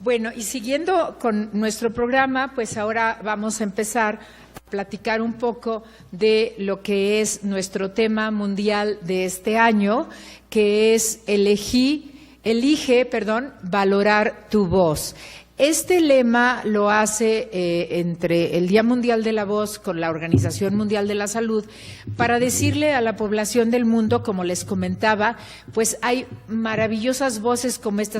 Bueno, y siguiendo con nuestro programa, pues ahora vamos a empezar a platicar un poco de lo que es nuestro tema mundial de este año, que es elige, valorar tu voz. Este lema lo hace entre el Día Mundial de la Voz con la Organización Mundial de la Salud para decirle a la población del mundo, como les comentaba, pues hay maravillosas voces como esta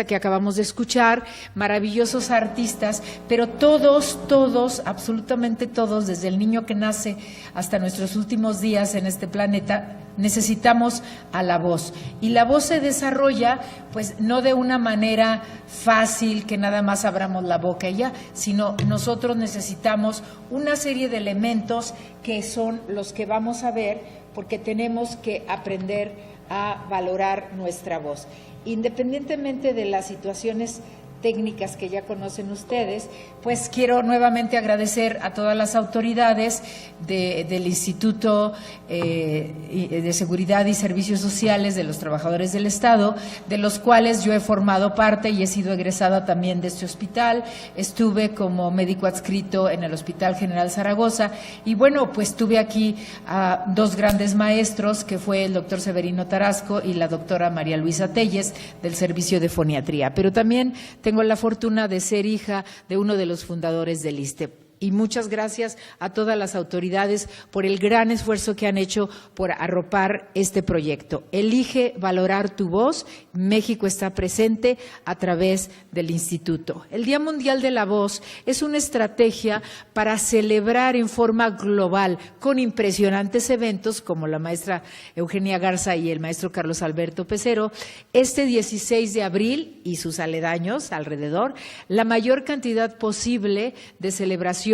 que acabamos de escuchar, maravillosos artistas, pero todos, absolutamente todos, desde el niño que nace hasta nuestros últimos días en este planeta, necesitamos a la voz. Y la voz se desarrolla, pues, no de una manera fácil, que nada más abramos la boca y ya, sino nosotros necesitamos una serie de elementos que son los que vamos a ver, porque tenemos que aprender a valorar nuestra voz. Independientemente de las situaciones técnicas que ya conocen ustedes, pues quiero nuevamente agradecer a todas las autoridades del Instituto de Seguridad y Servicios Sociales de los Trabajadores del Estado, de los cuales yo he formado parte y he sido egresada también de este hospital. Estuve como médico adscrito en el Hospital General Zaragoza y bueno, pues tuve aquí a dos grandes maestros, que fue el doctor Severino Tarasco y la doctora María Luisa Telles del Servicio de Foniatría, pero también tengo la fortuna de ser hija de uno de los fundadores del ISSSTE. Y muchas gracias a todas las autoridades por el gran esfuerzo que han hecho por arropar este proyecto. Elige valorar tu voz. México está presente a través del Instituto. El Día Mundial de la Voz es una estrategia para celebrar en forma global, con impresionantes eventos como la maestra Eugenia Garza y el maestro Carlos Alberto Pecero, este 16 de abril y sus aledaños alrededor, la mayor cantidad posible de celebraciones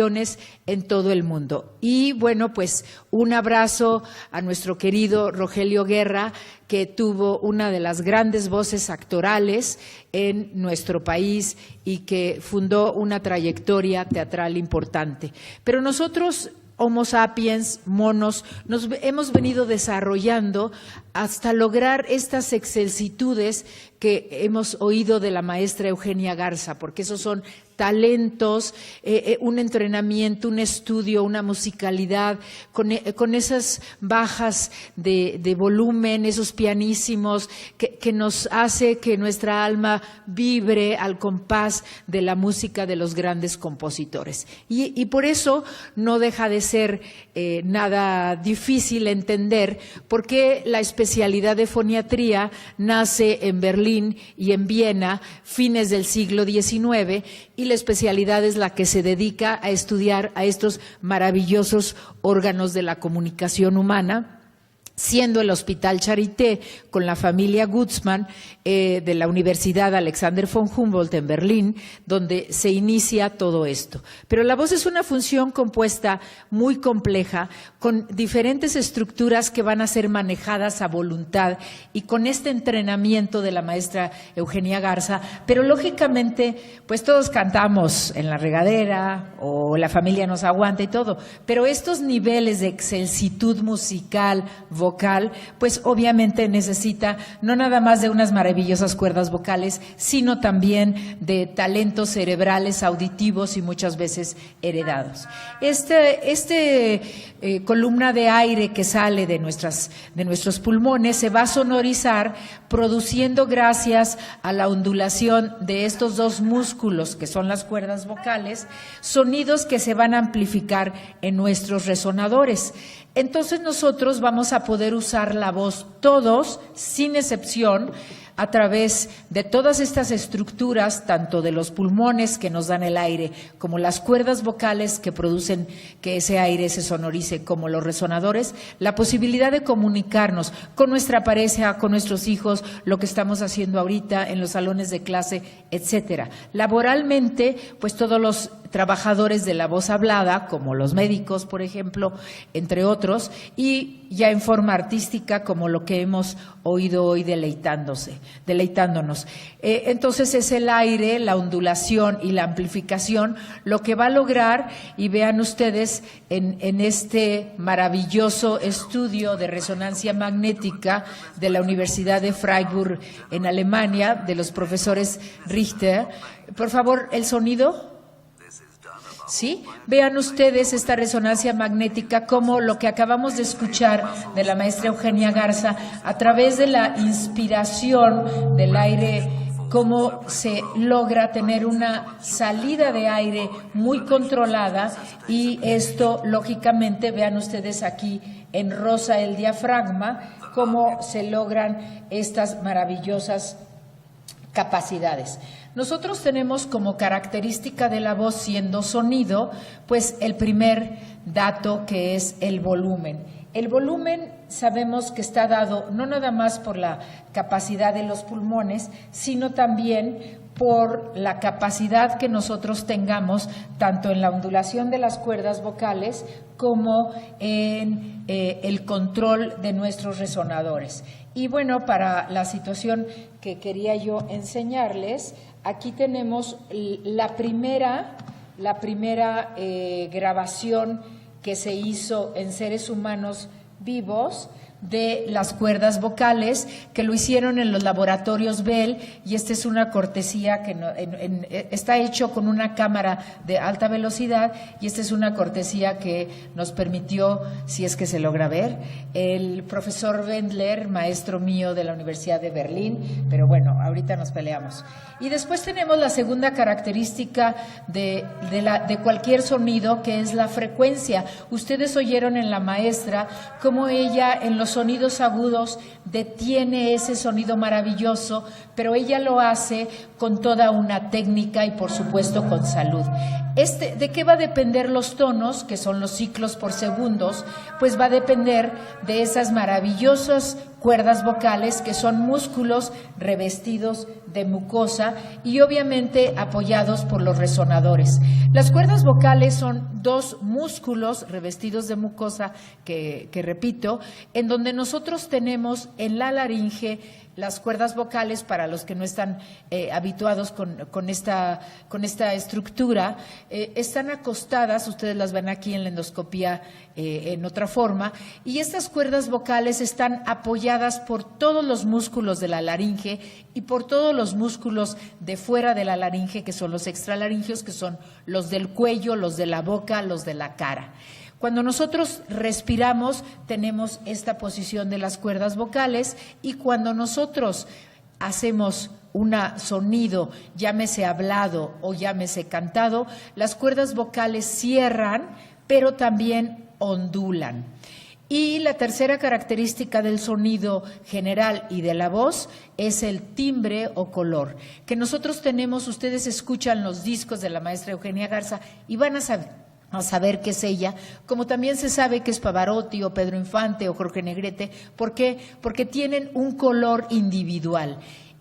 en todo el mundo. Y bueno, pues un abrazo a nuestro querido Rogelio Guerra, que tuvo una de las grandes voces actorales en nuestro país y que fundó una trayectoria teatral importante. Pero nosotros, Homo sapiens, monos, nos hemos venido desarrollando hasta lograr estas excelsitudes que hemos oído de la maestra Eugenia Garza, porque esos son talentos, un entrenamiento, un estudio, una musicalidad, con esas bajas de volumen, esos pianísimos, que nos hace que nuestra alma vibre al compás de la música de los grandes compositores. Y por eso no deja de ser nada difícil entender por qué la especialidad de foniatría nace en Berlín y en Viena, fines del siglo XIX, y la especialidad es la que se dedica a estudiar a estos maravillosos órganos de la comunicación humana, siendo el Hospital Charité con la familia Gutzmann de la Universidad Alexander von Humboldt en Berlín, donde se inicia todo esto. Pero la voz es una función compuesta muy compleja, con diferentes estructuras que van a ser manejadas a voluntad y con este entrenamiento de la maestra Eugenia Garza, pero lógicamente pues todos cantamos en la regadera o la familia nos aguanta y todo, pero estos niveles de excelsitud musical, vocal, pues obviamente necesita no nada más de unas maravillosas cuerdas vocales, sino también de talentos cerebrales, auditivos y muchas veces heredados. Columna de aire que sale de nuestros pulmones se va a sonorizar produciendo, gracias a la ondulación de estos dos músculos que son las cuerdas vocales, sonidos que se van a amplificar en nuestros resonadores. Entonces nosotros vamos a poder usar la voz todos, sin excepción, a través de todas estas estructuras, tanto de los pulmones que nos dan el aire, como las cuerdas vocales que producen que ese aire se sonorice, como los resonadores, la posibilidad de comunicarnos con nuestra pareja, con nuestros hijos, lo que estamos haciendo ahorita en los salones de clase, etcétera. Laboralmente, pues todos los trabajadores de la voz hablada, como los médicos, por ejemplo, entre otros, y ya en forma artística, como lo que hemos oído hoy deleitándonos. Entonces es el aire, la ondulación y la amplificación lo que va a lograr, y vean ustedes en este maravilloso estudio de resonancia magnética de la Universidad de Freiburg en Alemania, de los profesores Richter. Por favor, el sonido. ¿Sí? Vean ustedes esta resonancia magnética, como lo que acabamos de escuchar de la maestra Eugenia Garza, a través de la inspiración del aire, cómo se logra tener una salida de aire muy controlada, y esto, lógicamente, vean ustedes aquí en rosa el diafragma, cómo se logran estas maravillosas capacidades. Nosotros tenemos como característica de la voz, siendo sonido, pues el primer dato, que es el volumen. El volumen sabemos que está dado no nada más por la capacidad de los pulmones, sino también por la capacidad que nosotros tengamos tanto en la ondulación de las cuerdas vocales como en el control de nuestros resonadores. Y bueno, para la situación que quería yo enseñarles, aquí tenemos la primera grabación que se hizo en seres humanos vivos de las cuerdas vocales, que lo hicieron en los laboratorios Bell, y esta es una cortesía que está hecho con una cámara de alta velocidad, y esta es una cortesía que nos permitió, si es que se logra ver, el profesor Wendler, maestro mío de la Universidad de Berlín, pero bueno, ahorita nos peleamos. Y después tenemos la segunda característica de cualquier sonido, que es la frecuencia. Ustedes oyeron en la maestra cómo ella en los sonidos agudos detiene ese sonido maravilloso, pero ella lo hace con toda una técnica y por supuesto con salud. ¿De qué va a depender los tonos, que son los ciclos por segundos? Pues va a depender de esas maravillosas cuerdas vocales, que son músculos revestidos de mucosa y obviamente apoyados por los resonadores. Las cuerdas vocales son dos músculos revestidos de mucosa que repito, en donde nosotros tenemos en la laringe las cuerdas vocales. Para los que no están habituados con esta estructura, están acostadas, ustedes las ven aquí en la endoscopía en otra forma, y estas cuerdas vocales están apoyadas por todos los músculos de la laringe y por todos los músculos de fuera de la laringe, que son los extralaringeos, que son los del cuello, los de la boca, los de la cara. Cuando nosotros respiramos, tenemos esta posición de las cuerdas vocales, y cuando nosotros hacemos un sonido, llámese hablado o llámese cantado, las cuerdas vocales cierran, pero también ondulan. Y la tercera característica del sonido general y de la voz es el timbre o color, que nosotros tenemos. Ustedes escuchan los discos de la maestra Eugenia Garza y van a saber qué es ella, como también se sabe que es Pavarotti o Pedro Infante o Jorge Negrete. ¿Por qué? Porque tienen un color individual.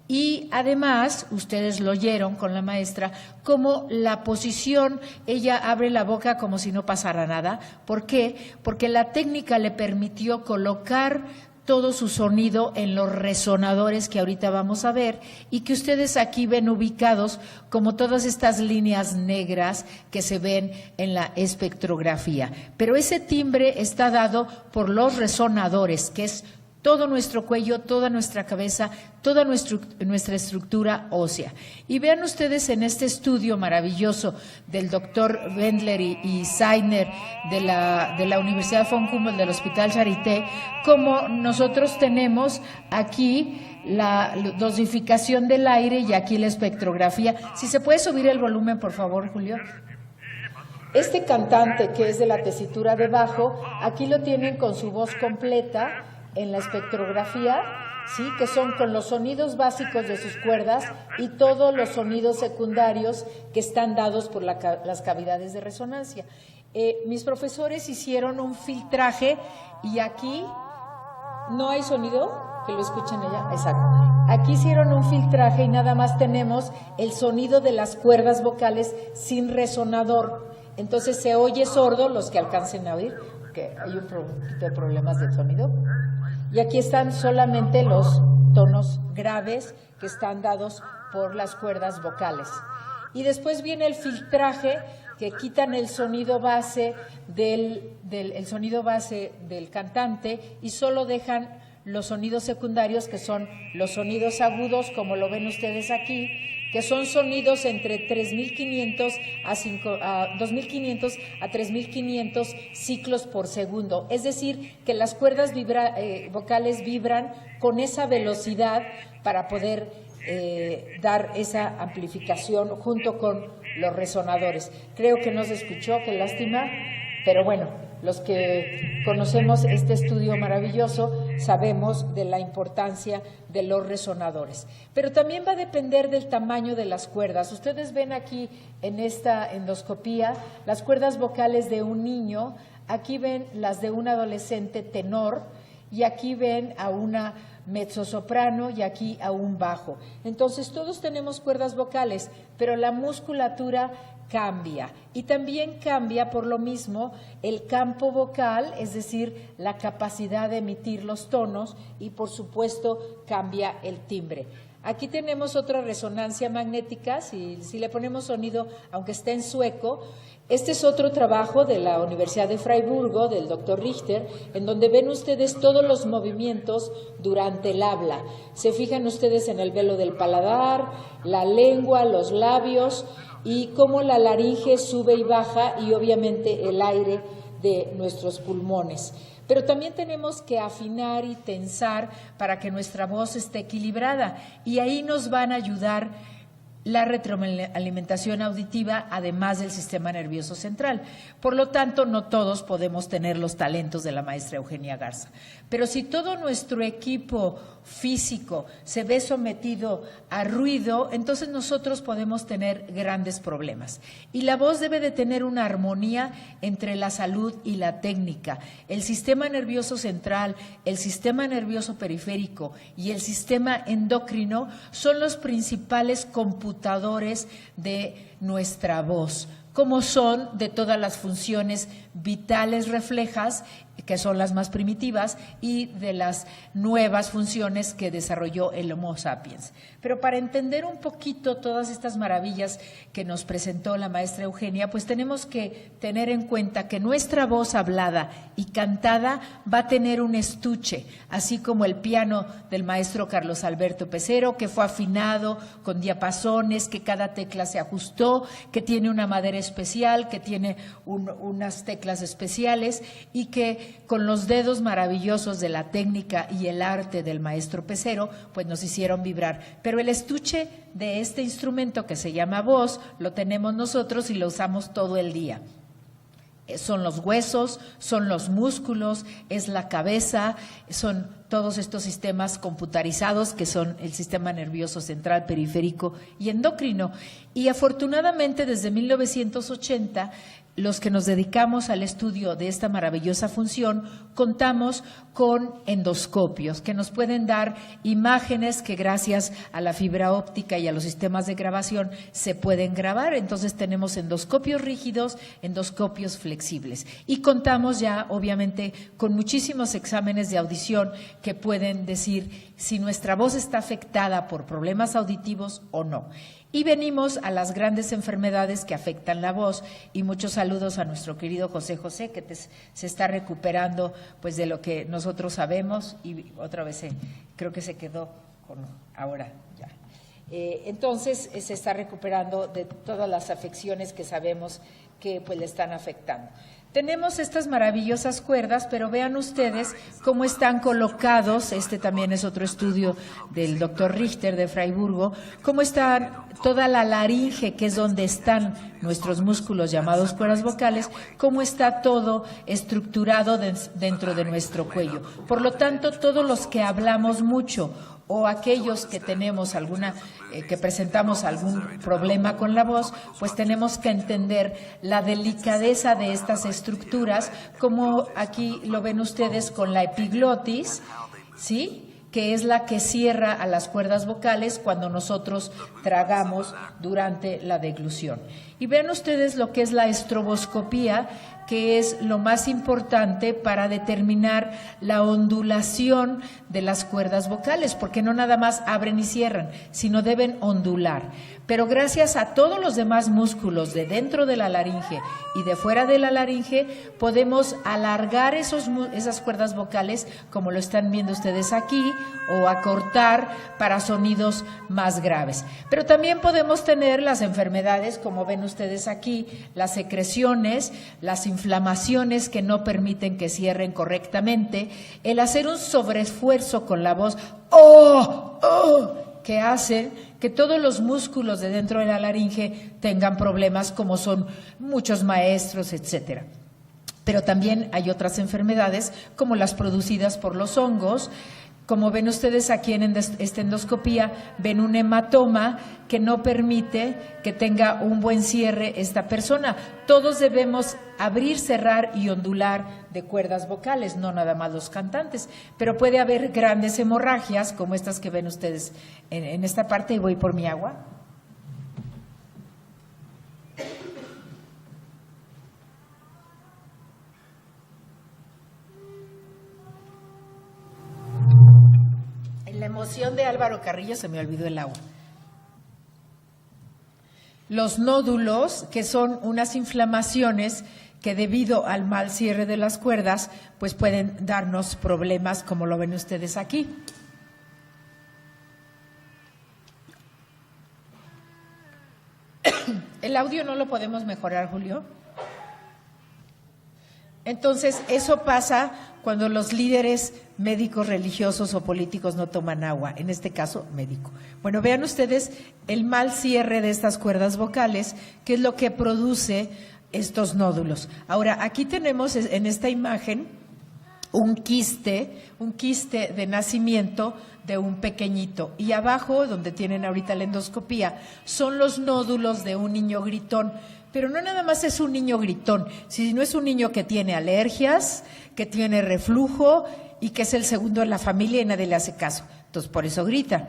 Y además, ustedes lo oyeron con la maestra, como la posición, ella abre la boca como si no pasara nada. ¿Por qué? Porque la técnica le permitió colocar todo su sonido en los resonadores que ahorita vamos a ver, y que ustedes aquí ven ubicados como todas estas líneas negras que se ven en la espectrografía. Pero ese timbre está dado por los resonadores, que es todo nuestro cuello, toda nuestra cabeza, toda nuestra estructura ósea. Y vean ustedes en este estudio maravilloso del doctor Wendler y Seidner de la Universidad von Humboldt del Hospital Charité, cómo nosotros tenemos aquí la dosificación del aire y aquí la espectrografía. Si se puede subir el volumen, por favor, Julio. Este cantante, que es de la tesitura de bajo, aquí lo tienen con su voz completa en la espectrografía, ¿sí?, que son con los sonidos básicos de sus cuerdas y todos los sonidos secundarios que están dados por las cavidades de resonancia. Mis profesores hicieron un filtraje y aquí no hay sonido. que lo escuchen allá. Exacto. Aquí hicieron un filtraje y nada más tenemos el sonido de las cuerdas vocales sin resonador. Entonces se oye sordo, los que alcancen a oír, que hay un poquito de problemas de sonido. Y aquí están solamente los tonos graves que están dados por las cuerdas vocales. Y después viene el filtraje, que quitan el sonido base el sonido base del cantante y solo dejan los sonidos secundarios, que son los sonidos agudos, como lo ven ustedes aquí, que son sonidos entre 3.500 a 2.500 a 3.500 ciclos por segundo. Es decir, que las cuerdas vocales vibran con esa velocidad para poder dar esa amplificación junto con los resonadores. Creo que no se escuchó, qué lástima, pero bueno, los que conocemos este estudio maravilloso sabemos de la importancia de los resonadores. Pero también va a depender del tamaño de las cuerdas. Ustedes ven aquí en esta endoscopía las cuerdas vocales de un niño, aquí ven las de un adolescente tenor y aquí ven a una mezzosoprano y aquí a un bajo. Entonces todos tenemos cuerdas vocales, pero la musculatura cambia y también cambia por lo mismo el campo vocal, es decir, la capacidad de emitir los tonos y por supuesto cambia el timbre. Aquí tenemos otra resonancia magnética, si le ponemos sonido, aunque esté en sueco. Este es otro trabajo de la Universidad de Freiburgo, del doctor Richter, en donde ven ustedes todos los movimientos durante el habla. Se fijan ustedes en el velo del paladar, la lengua, los labios y cómo la laringe sube y baja y obviamente el aire de nuestros pulmones. Pero también tenemos que afinar y tensar para que nuestra voz esté equilibrada y ahí nos van a ayudar la retroalimentación auditiva, además del sistema nervioso central. Por lo tanto, no todos podemos tener los talentos de la maestra Eugenia Garza. Pero si todo nuestro equipo físico se ve sometido a ruido, entonces nosotros podemos tener grandes problemas. Y la voz debe de tener una armonía entre la salud y la técnica. El sistema nervioso central, el sistema nervioso periférico y el sistema endocrino son los principales computadores de nuestra voz, como son de todas las funciones vitales reflejas, que son las más primitivas, y de las nuevas funciones que desarrolló el Homo sapiens. Pero para entender un poquito todas estas maravillas que nos presentó la maestra Eugenia, pues tenemos que tener en cuenta que nuestra voz hablada y cantada va a tener un estuche, así como el piano del maestro Carlos Alberto Pecero, que fue afinado con diapasones, que cada tecla se ajustó, que tiene una madera especial, que tiene unas teclas especiales y que con los dedos maravillosos de la técnica y el arte del maestro Pecero, pues nos hicieron vibrar. Pero el estuche de este instrumento que se llama voz lo tenemos nosotros y lo usamos todo el día. Son los huesos, son los músculos, es la cabeza, son todos estos sistemas computarizados que son el sistema nervioso central, periférico y endocrino. Y afortunadamente desde 1980 los que nos dedicamos al estudio de esta maravillosa función, contamos con endoscopios que nos pueden dar imágenes que gracias a la fibra óptica y a los sistemas de grabación se pueden grabar. Entonces tenemos endoscopios rígidos, endoscopios flexibles y contamos ya obviamente con muchísimos exámenes de audición que pueden decir si nuestra voz está afectada por problemas auditivos o no. Y venimos a las grandes enfermedades que afectan la voz y muchos saludos a nuestro querido José José que se está recuperando pues de lo que nosotros sabemos y otra vez creo que se quedó con ahora ya. Entonces se está recuperando de todas las afecciones que sabemos que pues le están afectando. Tenemos estas maravillosas cuerdas, pero vean ustedes cómo están colocados, este también es otro estudio del doctor Richter de Freiburgo, cómo está toda la laringe, que es donde están nuestros músculos llamados cuerdas vocales, cómo está todo estructurado dentro de nuestro cuello. Por lo tanto, todos los que hablamos mucho o aquellos que tenemos que presentamos algún problema con la voz, pues tenemos que entender la delicadeza de estas estructuras, como aquí lo ven ustedes con la epiglotis, ¿sí?, que es la que cierra a las cuerdas vocales cuando nosotros tragamos durante la deglución. Y vean ustedes lo que es la estroboscopía, que es lo más importante para determinar la ondulación de las cuerdas vocales, porque no nada más abren y cierran, sino deben ondular. Pero gracias a todos los demás músculos de dentro de la laringe y de fuera de la laringe, podemos alargar esas cuerdas vocales, como lo están viendo ustedes aquí, o acortar para sonidos más graves. Pero también podemos tener las enfermedades, como ven ustedes aquí, las secreciones, las inflamaciones que no permiten que cierren correctamente, el hacer un sobreesfuerzo con la voz, que hacen que todos los músculos de dentro de la laringe tengan problemas, como son muchos maestros, etcétera. Pero también hay otras enfermedades, como las producidas por los hongos. Como ven ustedes aquí en esta endoscopía, ven un hematoma que no permite que tenga un buen cierre esta persona. Todos debemos abrir, cerrar y ondular de cuerdas vocales, no nada más los cantantes, pero puede haber grandes hemorragias como estas que ven ustedes en esta parte. Y voy por mi agua. En la emoción de Álvaro Carrillo se me olvidó el agua. Los nódulos, que son unas inflamaciones que debido al mal cierre de las cuerdas, pues pueden darnos problemas, como lo ven ustedes aquí. ¿El audio no lo podemos mejorar, Julio? Entonces, eso pasa cuando los líderes médicos, religiosos o políticos no toman agua, en este caso médico. Bueno, vean ustedes el mal cierre de estas cuerdas vocales, que es lo que produce estos nódulos. Ahora, aquí tenemos en esta imagen un quiste de nacimiento de un pequeñito, y abajo, donde tienen ahorita la endoscopía, son los nódulos de un niño gritón. Pero no nada más es un niño gritón, sino es un niño que tiene alergias, que tiene reflujo y que es el segundo en la familia y nadie le hace caso. Entonces, por eso grita.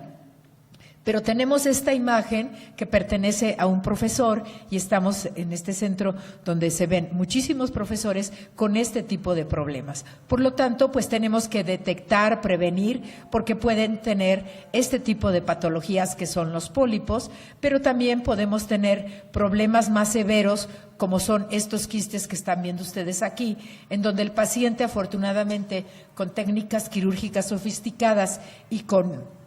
Pero tenemos esta imagen que pertenece a un profesor y estamos en este centro donde se ven muchísimos profesores con este tipo de problemas. Por lo tanto, pues tenemos que detectar, prevenir, porque pueden tener este tipo de patologías que son los pólipos, pero también podemos tener problemas más severos, como son estos quistes que están viendo ustedes aquí, en donde el paciente, afortunadamente, con técnicas quirúrgicas sofisticadas y con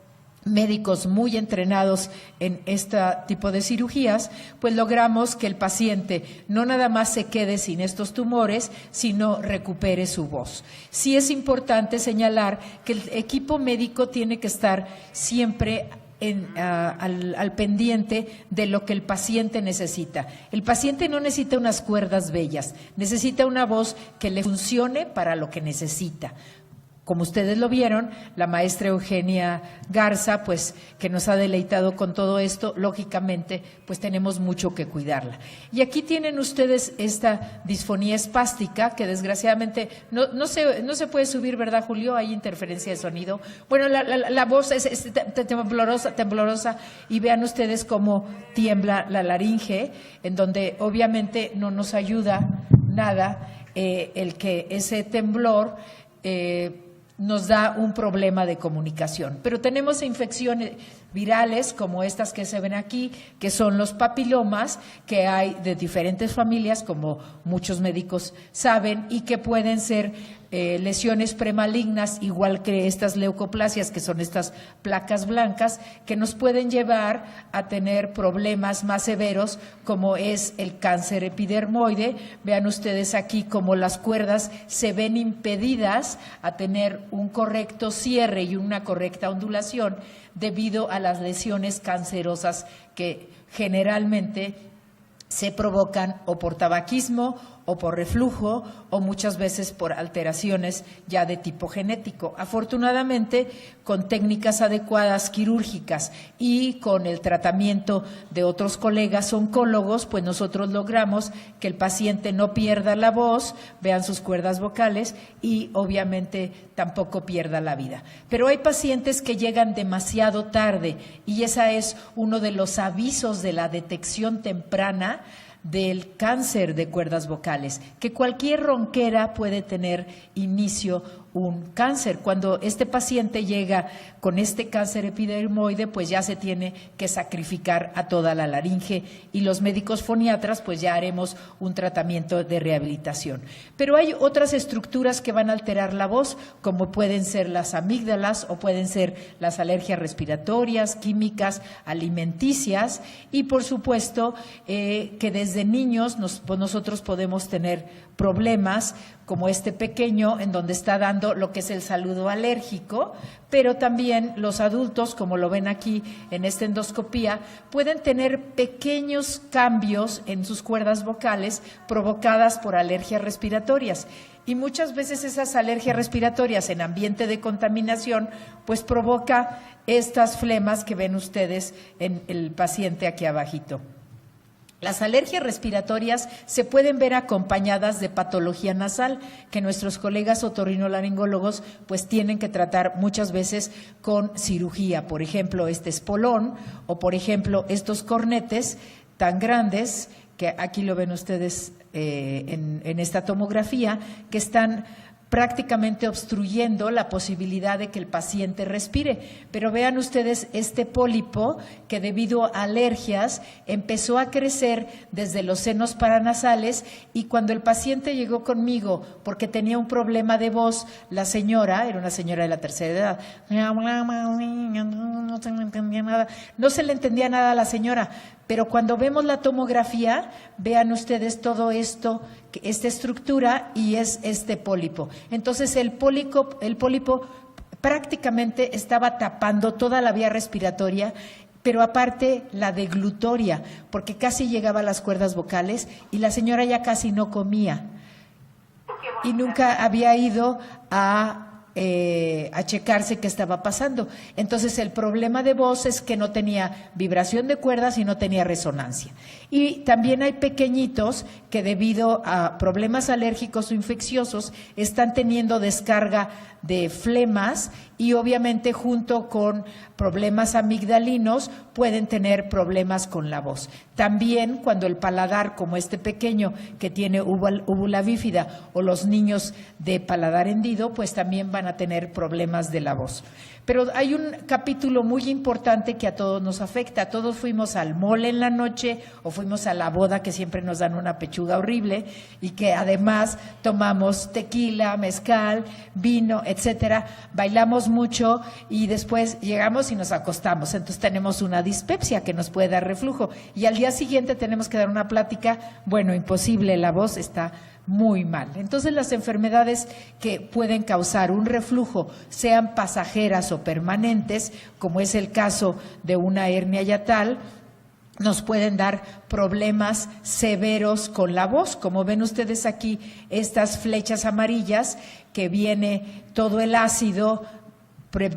médicos muy entrenados en este tipo de cirugías, pues logramos que el paciente no nada más se quede sin estos tumores, sino recupere su voz. Sí es importante señalar que el equipo médico tiene que estar siempre al pendiente de lo que el paciente necesita. El paciente no necesita unas cuerdas bellas, necesita una voz que le funcione para lo que necesita. Como ustedes lo vieron, la maestra Eugenia Garza, pues que nos ha deleitado con todo esto, lógicamente, pues tenemos mucho que cuidarla. Y aquí tienen ustedes esta disfonía espástica, que desgraciadamente no se puede subir, ¿verdad, Julio? Hay interferencia de sonido. Bueno, la voz es temblorosa, y vean ustedes cómo tiembla la laringe, en donde obviamente no nos ayuda nada el que ese temblor nos da un problema de comunicación. Pero tenemos infecciones virales como estas que se ven aquí, que son los papilomas, que hay de diferentes familias, como muchos médicos saben, y que pueden ser lesiones premalignas, igual que estas leucoplasias, que son estas placas blancas, que nos pueden llevar a tener problemas más severos, como es el cáncer epidermoide. Vean ustedes aquí cómo las cuerdas se ven impedidas a tener un correcto cierre y una correcta ondulación debido a las lesiones cancerosas que generalmente se provocan o por tabaquismo o por reflujo o muchas veces por alteraciones ya de tipo genético. Afortunadamente, con técnicas adecuadas quirúrgicas y con el tratamiento de otros colegas oncólogos, pues nosotros logramos que el paciente no pierda la voz, vean sus cuerdas vocales y obviamente tampoco pierda la vida. Pero hay pacientes que llegan demasiado tarde y esa es uno de los avisos de la detección temprana del cáncer de cuerdas vocales, que cualquier ronquera puede tener inicio un cáncer. Cuando este paciente llega con este cáncer epidermoide, pues ya se tiene que sacrificar a toda la laringe y los médicos foniatras pues ya haremos un tratamiento de rehabilitación. Pero hay otras estructuras que van a alterar la voz, como pueden ser las amígdalas o pueden ser las alergias respiratorias, químicas, alimenticias y por supuesto que desde niños nosotros podemos tener problemas como este pequeño en donde está dando lo que es el saludo alérgico, pero también los adultos, como lo ven aquí en esta endoscopía, pueden tener pequeños cambios en sus cuerdas vocales provocadas por alergias respiratorias. Y muchas veces esas alergias respiratorias en ambiente de contaminación, pues provoca estas flemas que ven ustedes en el paciente aquí abajito. Las alergias respiratorias se pueden ver acompañadas de patología nasal, que nuestros colegas otorrinolaringólogos pues tienen que tratar muchas veces con cirugía. Por ejemplo, este espolón o por ejemplo estos cornetes tan grandes, que aquí lo ven ustedes en esta tomografía, que están prácticamente obstruyendo la posibilidad de que el paciente respire. Pero vean ustedes este pólipo que debido a alergias empezó a crecer desde los senos paranasales y cuando el paciente llegó conmigo porque tenía un problema de voz, la señora, era una señora de la tercera edad, no se le entendía nada, no se le entendía nada a la señora. Pero cuando vemos la tomografía, vean ustedes todo esto, esta estructura y es este pólipo. Entonces el pólipo prácticamente estaba tapando toda la vía respiratoria, pero aparte la deglutoria, porque casi llegaba a las cuerdas vocales y la señora ya casi no comía. Y nunca había ido a checarse qué estaba pasando. Entonces el problema de voz es que no tenía vibración de cuerdas y no tenía resonancia. Y también hay pequeñitos que debido a problemas alérgicos o infecciosos están teniendo descarga de flemas y obviamente junto con problemas amigdalinos pueden tener problemas con la voz. También cuando el paladar, como este pequeño que tiene úvula bífida o los niños de paladar hendido, pues también van a tener problemas de la voz. Pero hay un capítulo muy importante que a todos nos afecta. Todos fuimos al mall en la noche o fuimos a la boda que siempre nos dan una pechuga horrible y que además tomamos tequila, mezcal, vino, etcétera. Bailamos mucho y después llegamos y nos acostamos. Entonces tenemos una dispepsia que nos puede dar reflujo y al día siguiente tenemos que dar una plática. Bueno, imposible, la voz está muy mal. Entonces las enfermedades que pueden causar un reflujo, sean pasajeras o permanentes, como es el caso de una hernia hiatal, nos pueden dar problemas severos con la voz. Como ven ustedes aquí, estas flechas amarillas que viene todo el ácido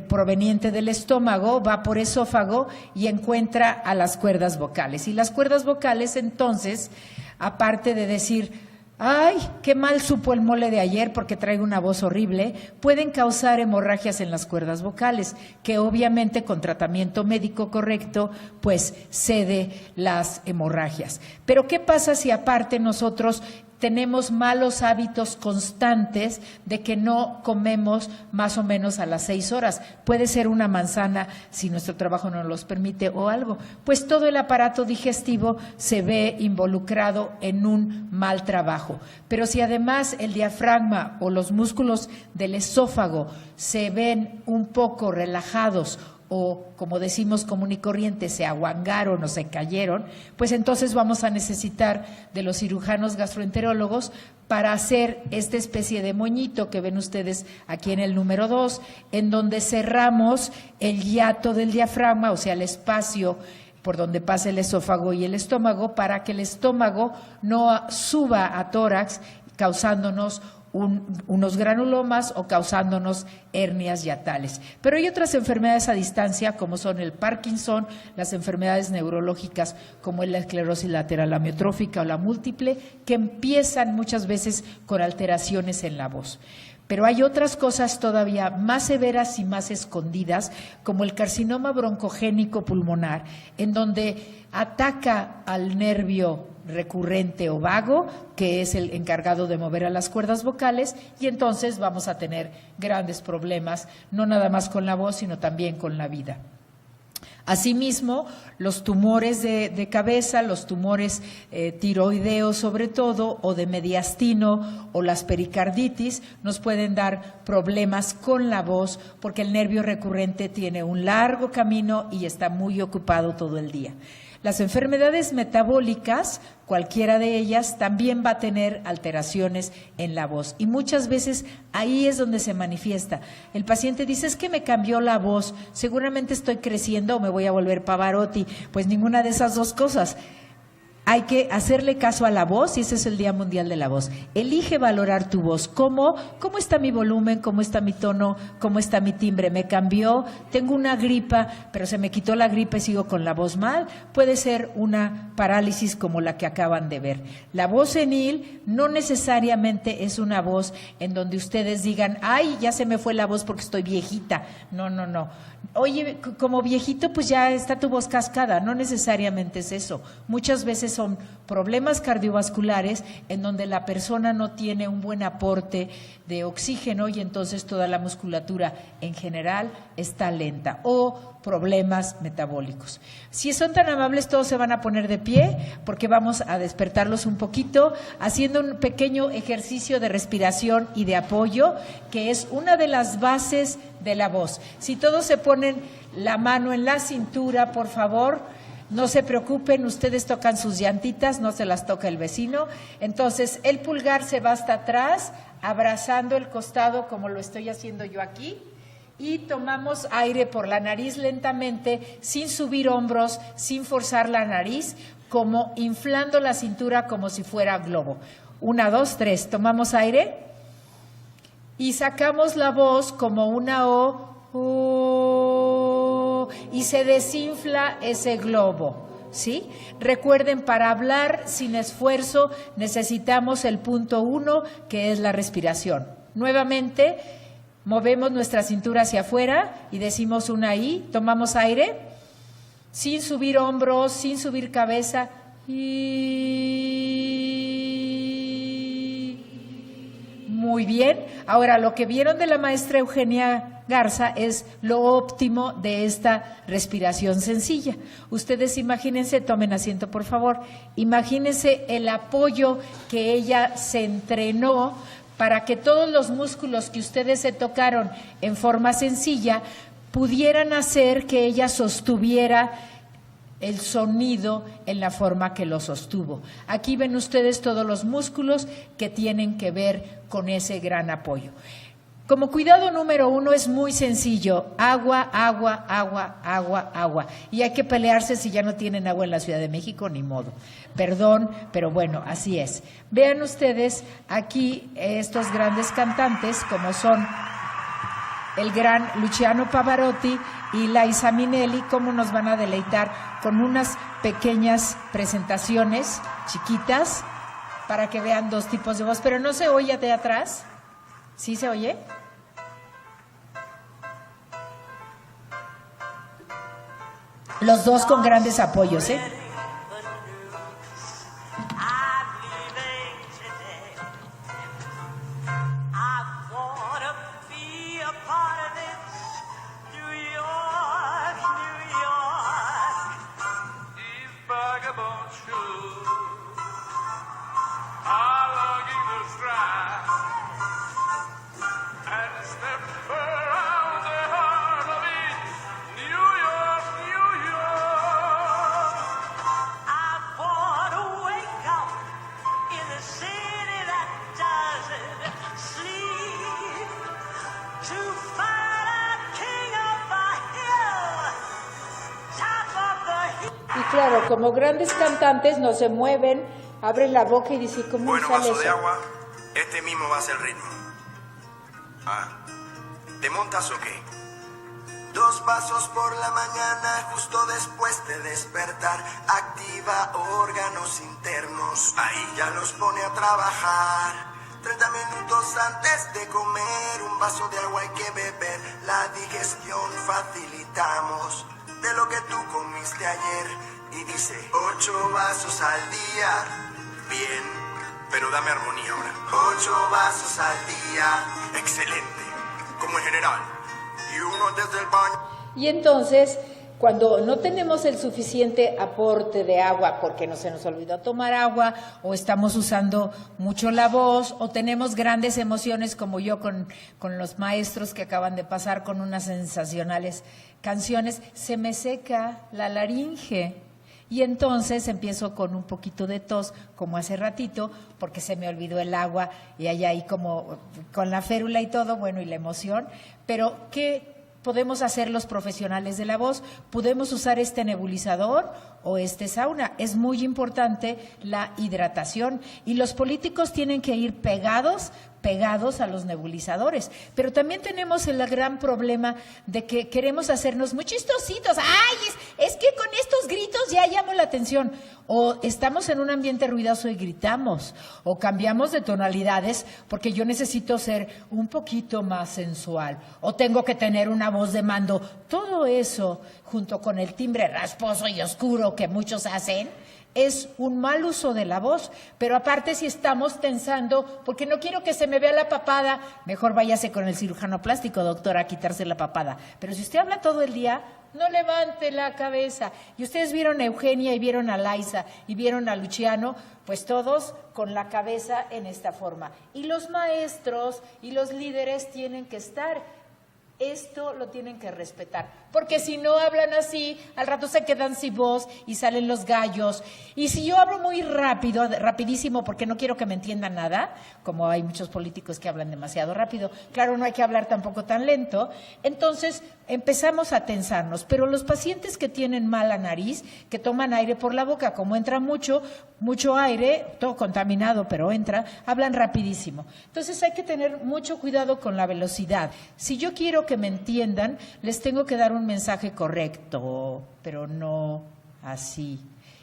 proveniente del estómago, va por esófago y encuentra a las cuerdas vocales. Y las cuerdas vocales entonces, aparte de decir ay, qué mal supo el mole de ayer porque traigo una voz horrible, pueden causar hemorragias en las cuerdas vocales, que obviamente con tratamiento médico correcto, pues cede las hemorragias. Pero ¿qué pasa si aparte nosotros tenemos malos hábitos constantes de que no comemos más o menos a las 6 horas? Puede ser una manzana si nuestro trabajo no nos los permite o algo. Pues todo el aparato digestivo se ve involucrado en un mal trabajo. Pero si además el diafragma o los músculos del esófago se ven un poco relajados o, como decimos común y corriente, se aguangaron o se cayeron, pues entonces vamos a necesitar de los cirujanos gastroenterólogos para hacer esta especie de moñito que ven ustedes aquí en el número 2, en donde cerramos el hiato del diafragma, o sea, el espacio por donde pasa el esófago y el estómago, para que el estómago no suba a tórax, causándonos unos granulomas o causándonos hernias hiatales. Pero hay otras enfermedades a distancia, como son el Parkinson, las enfermedades neurológicas como la esclerosis lateral amiotrófica o la múltiple, que empiezan muchas veces con alteraciones en la voz. Pero hay otras cosas todavía más severas y más escondidas, como el carcinoma broncogénico pulmonar, en donde ataca al nervio recurrente o vago, que es el encargado de mover a las cuerdas vocales, y entonces vamos a tener grandes problemas, no nada más con la voz, sino también con la vida. Asimismo, los tumores de cabeza, los tumores tiroideos sobre todo, o de mediastino, o las pericarditis, nos pueden dar problemas con la voz, porque el nervio recurrente tiene un largo camino y está muy ocupado todo el día. Las enfermedades metabólicas, cualquiera de ellas, también va a tener alteraciones en la voz, y muchas veces ahí es donde se manifiesta. El paciente dice, es que me cambió la voz, seguramente estoy creciendo o me voy a volver Pavarotti. Pues ninguna de esas dos cosas. Hay que hacerle caso a la voz, y ese es el Día Mundial de la Voz. Elige valorar tu voz. ¿Cómo está mi volumen? ¿Cómo está mi tono? ¿Cómo está mi timbre? ¿Me cambió? Tengo una gripa, pero se me quitó la gripa y sigo con la voz mal. Puede ser una parálisis como la que acaban de ver. La voz senil no necesariamente es una voz en donde ustedes digan, ay, ya se me fue la voz porque estoy viejita. No. Oye, como viejito, pues ya está tu voz cascada. No necesariamente es eso. Muchas veces son problemas cardiovasculares en donde la persona no tiene un buen aporte de oxígeno y entonces toda la musculatura en general está lenta, o problemas metabólicos. Si son tan amables, todos se van a poner de pie porque vamos a despertarlos un poquito haciendo un pequeño ejercicio de respiración y de apoyo, que es una de las bases de la voz. Si todos se ponen la mano en la cintura, por favor, no se preocupen, ustedes tocan sus llantitas, no se las toca el vecino. Entonces, el pulgar se va hasta atrás, abrazando el costado como lo estoy haciendo yo aquí, y tomamos aire por la nariz lentamente, sin subir hombros, sin forzar la nariz, como inflando la cintura como si fuera globo. 1, 2, 3, tomamos aire y sacamos la voz como una O, y se desinfla ese globo, ¿sí? Recuerden, para hablar sin esfuerzo necesitamos el punto 1, que es la respiración. Nuevamente, movemos nuestra cintura hacia afuera y decimos una I, tomamos aire, sin subir hombros, sin subir cabeza, y muy bien. Ahora, lo que vieron de la maestra Eugenia Garza es lo óptimo de esta respiración sencilla. Ustedes imagínense, tomen asiento por favor, imagínense el apoyo que ella se entrenó para que todos los músculos que ustedes se tocaron en forma sencilla pudieran hacer que ella sostuviera el sonido en la forma que lo sostuvo. Aquí ven ustedes todos los músculos que tienen que ver con ese gran apoyo. Como cuidado número 1 es muy sencillo: agua, agua, agua, agua, agua. Y hay que pelearse si ya no tienen agua en la Ciudad de México, ni modo. Perdón, pero bueno, así es. Vean ustedes aquí estos grandes cantantes, como son el gran Luciano Pavarotti y Liza Minnelli, cómo nos van a deleitar con unas pequeñas presentaciones chiquitas para que vean dos tipos de voz. Pero no se oye de atrás. ¿Sí se oye? Los dos con grandes apoyos, ¿eh? Y pero como grandes cantantes no se mueven, abren la boca y dicen, ¿cómo Bueno, sale vaso eso? de agua, este mismo va a ser el ritmo. ¿Te montas o qué? 2 vasos por la mañana, justo después de despertar. Activa órganos internos, ahí ya los pone a trabajar. 30 minutos antes de comer, un vaso de agua hay que beber. La digestión facilitamos de lo que tú comiste ayer. Y dice 8 vasos al día. Bien, pero dame armonía ahora. 8 vasos al día. Excelente, como en general. Y uno desde el baño. Y entonces, cuando no tenemos el suficiente aporte de agua porque no se nos olvidó tomar agua o estamos usando mucho la voz o tenemos grandes emociones como yo con los maestros que acaban de pasar con unas sensacionales canciones, se me seca la laringe. Y entonces empiezo con un poquito de tos, como hace ratito, porque se me olvidó el agua y hay ahí como con la férula y todo, bueno, y la emoción. Pero, ¿qué podemos hacer los profesionales de la voz? Podemos usar este nebulizador o este sauna. Es muy importante la hidratación y los políticos tienen que ir pegados a los nebulizadores, pero también tenemos el gran problema de que queremos hacernos muy chistositos. ¡Ay! Es que con estos gritos ya llamo la atención. O estamos en un ambiente ruidoso y gritamos, o cambiamos de tonalidades porque yo necesito ser un poquito más sensual, o tengo que tener una voz de mando. Todo eso, junto con el timbre rasposo y oscuro que muchos hacen, es un mal uso de la voz. Pero aparte, si estamos tensando, porque no quiero que se me vea la papada, mejor váyase con el cirujano plástico, doctora, a quitarse la papada. Pero si usted habla todo el día, no levante la cabeza. Y ustedes vieron a Eugenia y vieron a Laisa y vieron a Luciano, pues todos con la cabeza en esta forma. Y los maestros y los líderes tienen que estar. Esto lo tienen que respetar, porque si no hablan así, al rato se quedan sin voz y salen los gallos. Y si yo hablo muy rápido, rapidísimo, porque no quiero que me entiendan nada, como hay muchos políticos que hablan demasiado rápido, claro, no hay que hablar tampoco tan lento, entonces empezamos a tensarnos. Pero los pacientes que tienen mala nariz, que toman aire por la boca, como entra mucho aire, todo contaminado, pero entra, hablan rapidísimo. Entonces hay que tener mucho cuidado con la velocidad. Si yo quiero que me entiendan, les tengo que dar un mensaje correcto, pero no así.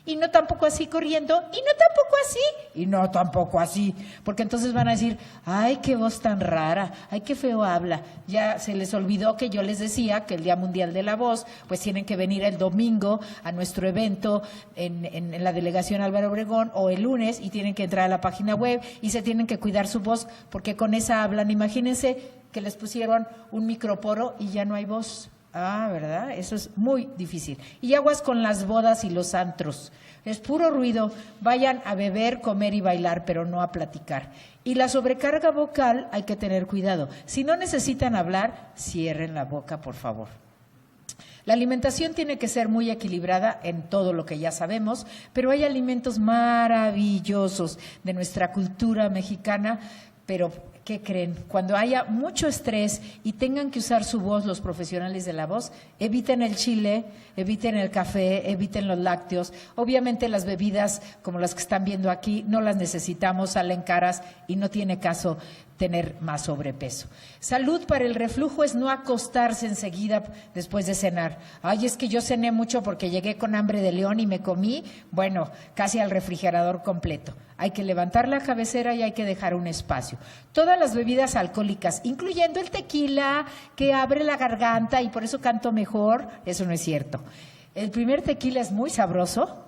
Y no tampoco así corriendo, y no tampoco así, y no tampoco así, porque entonces van a decir, ay, qué voz tan rara, ay, qué feo habla. Ya se les olvidó que yo les decía que el Día Mundial de la Voz, pues tienen que venir el domingo a nuestro evento en la delegación Álvaro Obregón, o el lunes, y tienen que entrar a la página web, y se tienen que cuidar su voz, porque con esa hablan. Imagínense que les pusieron un microporo y ya no hay voz. ¿Verdad? Eso es muy difícil. Y aguas con las bodas y los antros. Es puro ruido. Vayan a beber, comer y bailar, pero no a platicar. Y la sobrecarga vocal hay que tener cuidado. Si no necesitan hablar, cierren la boca, por favor. La alimentación tiene que ser muy equilibrada en todo lo que ya sabemos, pero hay alimentos maravillosos de nuestra cultura mexicana, pero ¿qué creen? Cuando haya mucho estrés y tengan que usar su voz los profesionales de la voz, eviten el chile, eviten el café, eviten los lácteos. Obviamente las bebidas como las que están viendo aquí no las necesitamos, salen caras y no tiene caso tener más sobrepeso. Salud para el reflujo es no acostarse enseguida después de cenar. Ay, es que yo cené mucho porque llegué con hambre de león y me comí, bueno, casi al refrigerador completo. Hay que levantar la cabecera y hay que dejar un espacio. Todas las bebidas alcohólicas, incluyendo el tequila, que abre la garganta y por eso canto mejor, eso no es cierto. El primer tequila es muy sabroso,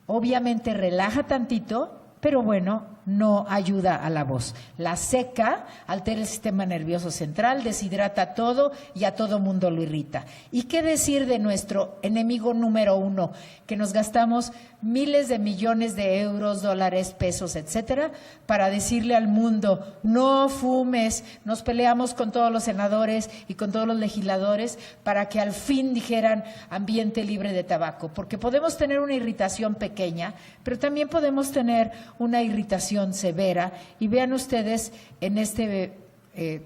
obviamente relaja tantito, pero bueno, no ayuda a la voz. La seca, altera el sistema nervioso central, deshidrata todo y a todo mundo lo irrita. ¿Y qué decir de nuestro enemigo número 1? Que nos gastamos miles de millones de euros, dólares, pesos, etcétera, para decirle al mundo, no fumes. Nos peleamos con todos los senadores y con todos los legisladores para que al fin dijeran ambiente libre de tabaco, porque podemos tener una irritación pequeña, pero también podemos tener una irritación severa. Y vean ustedes en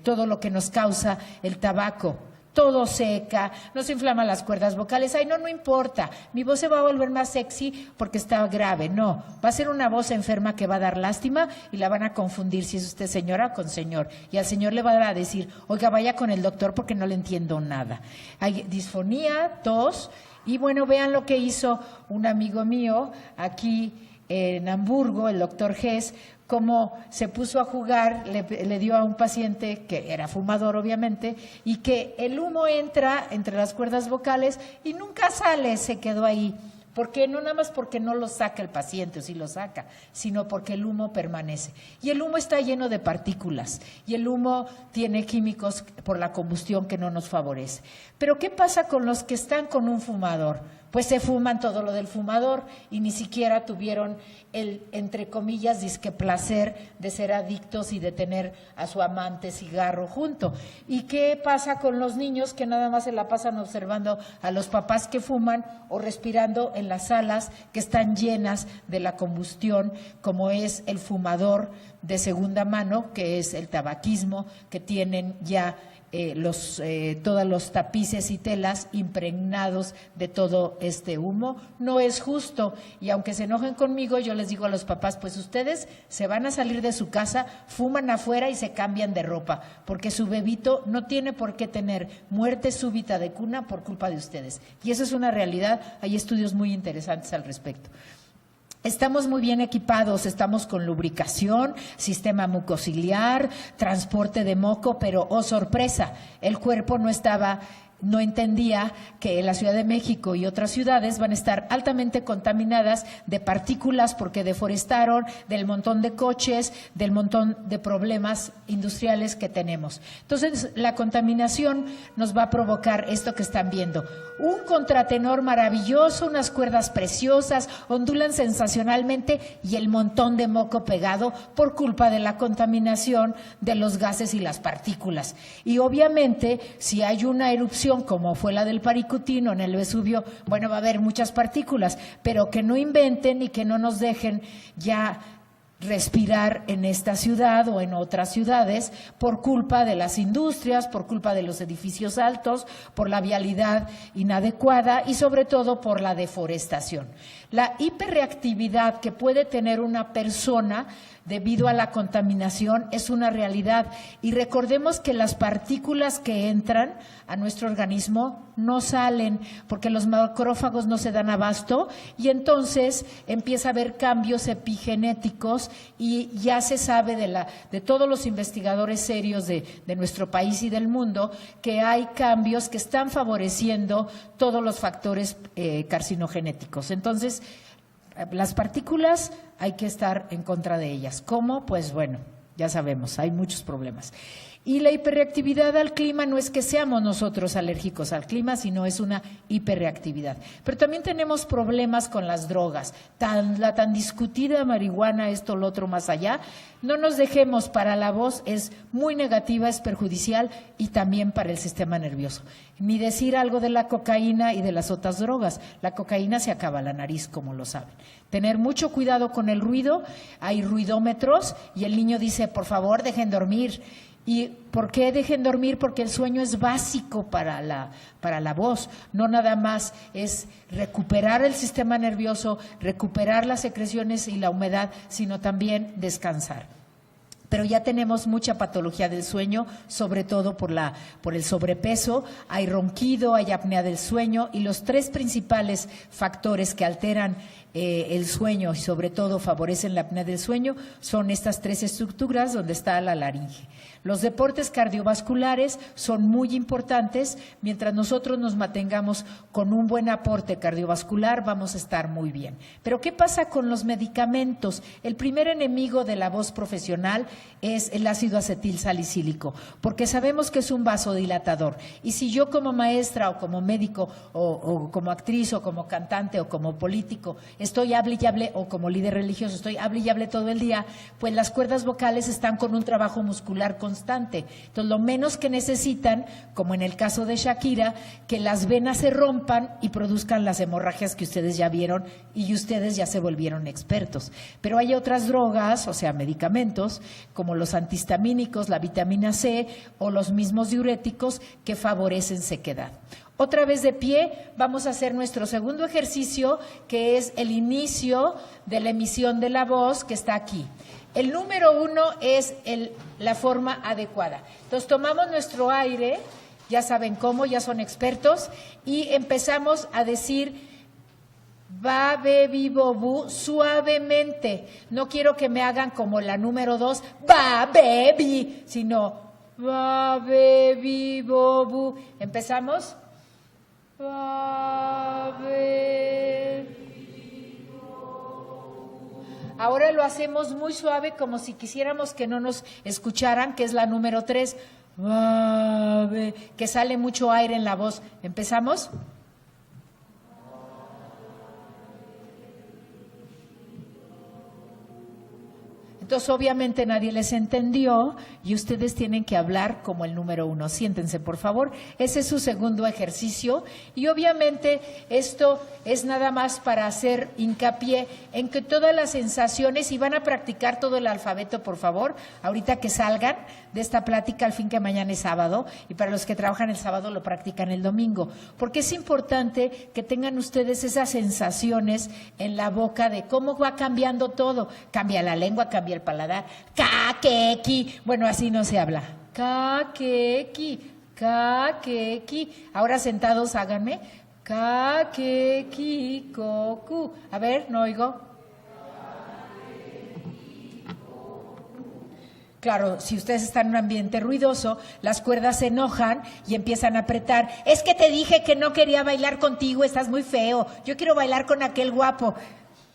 todo lo que nos causa el tabaco. todo seca, no se inflaman las cuerdas vocales. Ay, no importa, mi voz se va a volver más sexy porque está grave. No, va a ser una voz enferma que va a dar lástima y la van a confundir si es usted señora o con señor. Y al señor le van a decir, oiga, vaya con el doctor porque no le entiendo nada. Hay disfonía, tos, y bueno, vean lo que hizo un amigo mío aquí en Hamburgo, el doctor Hess, cómo se puso a jugar, le dio a un paciente que era fumador obviamente, y que el humo entra entre las cuerdas vocales y nunca sale, se quedó ahí. Porque no nada más porque no lo saca el paciente o si lo saca, sino porque el humo permanece. Y el humo está lleno de partículas y el humo tiene químicos por la combustión que no nos favorece. Pero ¿qué pasa con los que están con un fumador? Pues se fuman todo lo del fumador y ni siquiera tuvieron el, entre comillas, disque placer de ser adictos y de tener a su amante cigarro junto. ¿Y qué pasa con los niños que nada más se la pasan observando a los papás que fuman o respirando en las salas que están llenas de la combustión, como es el fumador de segunda mano, que es el tabaquismo, que tienen ya todos los tapices y telas impregnados de todo este humo? No es justo, y aunque se enojen conmigo, yo les digo a los papás, pues ustedes se van a salir de su casa, fuman afuera y se cambian de ropa, porque su bebito no tiene por qué tener muerte súbita de cuna por culpa de ustedes, y eso es una realidad. Hay estudios muy interesantes al respecto. Estamos muy bien equipados, estamos con lubricación, sistema mucociliar, transporte de moco, pero oh sorpresa, el cuerpo no entendía que la Ciudad de México y otras ciudades van a estar altamente contaminadas de partículas porque deforestaron, del montón de coches, del montón de problemas industriales que tenemos. Entonces, la contaminación nos va a provocar esto que están viendo. Un contratenor maravilloso, unas cuerdas preciosas, ondulan sensacionalmente y el montón de moco pegado por culpa de la contaminación de los gases y las partículas. Y obviamente, si hay una erupción como fue la del Paricutino en el Vesubio, bueno, va a haber muchas partículas, pero que no inventen y que no nos dejen ya respirar en esta ciudad o en otras ciudades por culpa de las industrias, por culpa de los edificios altos, por la vialidad inadecuada y sobre todo por la deforestación. La hiperreactividad que puede tener una persona debido a la contaminación es una realidad, y recordemos que las partículas que entran a nuestro organismo no salen porque los macrófagos no se dan abasto, y entonces empieza a haber cambios epigenéticos, y ya se sabe de todos los investigadores serios de nuestro país y del mundo que hay cambios que están favoreciendo todos los factores carcinogenéticos. Entonces, las partículas hay que estar en contra de ellas. ¿Cómo? Pues bueno, ya sabemos, hay muchos problemas. Y la hiperreactividad al clima no es que seamos nosotros alérgicos al clima, sino es una hiperreactividad. Pero también tenemos problemas con las drogas, la tan discutida marihuana, esto, lo otro, más allá. No nos dejemos, para la voz es muy negativa, es perjudicial, y también para el sistema nervioso. Ni decir algo de la cocaína y de las otras drogas. La cocaína se acaba la nariz, como lo saben. Tener mucho cuidado con el ruido, hay ruidómetros y el niño dice, por favor, dejen dormir. ¿Y por qué dejen dormir? Porque el sueño es básico para la voz. No nada más es recuperar el sistema nervioso, recuperar las secreciones y la humedad, sino también descansar. Pero ya tenemos mucha patología del sueño, sobre todo por el sobrepeso, hay ronquido, hay apnea del sueño, y los tres principales factores que alteran el sueño y sobre todo favorecen la apnea del sueño son estas tres estructuras donde está la laringe. Los deportes cardiovasculares son muy importantes. Mientras nosotros nos mantengamos con un buen aporte cardiovascular, vamos a estar muy bien. Pero ¿qué pasa con los medicamentos? El primer enemigo de la voz profesional es el ácido acetil salicílico, porque sabemos que es un vasodilatador. Y si yo como maestra o como médico o como actriz o como cantante o como político estoy hable y hable, o como líder religioso estoy hable y hable todo el día, pues las cuerdas vocales están con un trabajo muscular constante. Entonces, lo menos que necesitan, como en el caso de Shakira, que las venas se rompan y produzcan las hemorragias que ustedes ya vieron y ustedes ya se volvieron expertos. Pero hay otras drogas, o sea, medicamentos, como los antihistamínicos, la vitamina C o los mismos diuréticos que favorecen sequedad. Otra vez de pie, vamos a hacer nuestro segundo ejercicio, que es el inicio de la emisión de la voz, que está aquí. El número 1 es la forma adecuada. Entonces, tomamos nuestro aire, ya saben cómo, ya son expertos, y empezamos a decir ba, be, bi, bo, bu, suavemente. No quiero que me hagan como la número 2, ba, be, bi, sino ba, be, bi, bo, bu. ¿Empezamos? Ahora lo hacemos muy suave, como si quisiéramos que no nos escucharan, que es la número 3, que sale mucho aire en la voz. ¿Empezamos? Entonces, obviamente nadie les entendió y ustedes tienen que hablar como el número 1. Siéntense, por favor. Ese es su segundo ejercicio y obviamente esto es nada más para hacer hincapié en que todas las sensaciones, y van a practicar todo el alfabeto, por favor, ahorita que salgan de esta plática, al fin que mañana es sábado, y para los que trabajan el sábado lo practican el domingo, porque es importante que tengan ustedes esas sensaciones en la boca de cómo va cambiando todo. Cambia la lengua, cambia el paladar. Ka, ke, ki. Bueno, así no se habla. Ka, ke, ki. Ka, ke, ki. Ahora sentados háganme. Ka, ke, ki, ko, ku. A ver, no oigo. Claro, si ustedes están en un ambiente ruidoso, las cuerdas se enojan y empiezan a apretar. Es que te dije que no quería bailar contigo, estás muy feo. Yo quiero bailar con aquel guapo.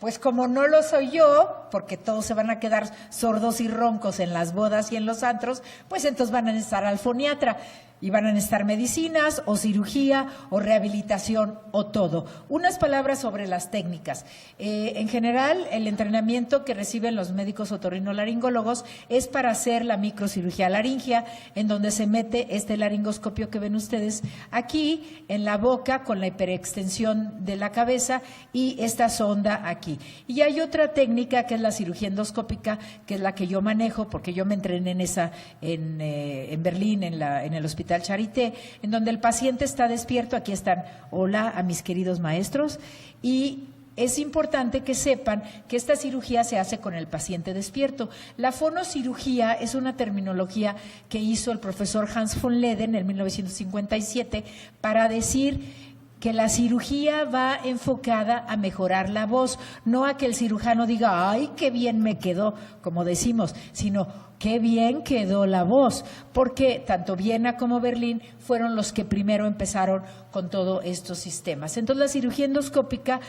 Pues como no lo soy yo, porque todos se van a quedar sordos y roncos en las bodas y en los antros, pues entonces van a necesitar al foniatra y van a necesitar medicinas o cirugía o rehabilitación o todo. Unas palabras sobre las técnicas. En general, el entrenamiento que reciben los médicos otorrinolaringólogos es para hacer la microcirugía laringea, en donde se mete este laringoscopio que ven ustedes aquí en la boca con la hiperextensión de la cabeza y esta sonda aquí. Y hay otra técnica que es la cirugía endoscópica, que es la que yo manejo, porque yo me entrené en esa en Berlín, en el Hospital Charité, en donde el paciente está despierto. Aquí están, hola a mis queridos maestros, y es importante que sepan que esta cirugía se hace con el paciente despierto. La fonocirugía es una terminología que hizo el profesor Hans von Leden en 1957 para decir que la cirugía va enfocada a mejorar la voz, no a que el cirujano diga, ay, qué bien me quedó, como decimos, sino qué bien quedó la voz, porque tanto Viena como Berlín fueron los que primero empezaron con todos estos sistemas. Entonces, la cirugía endoscópica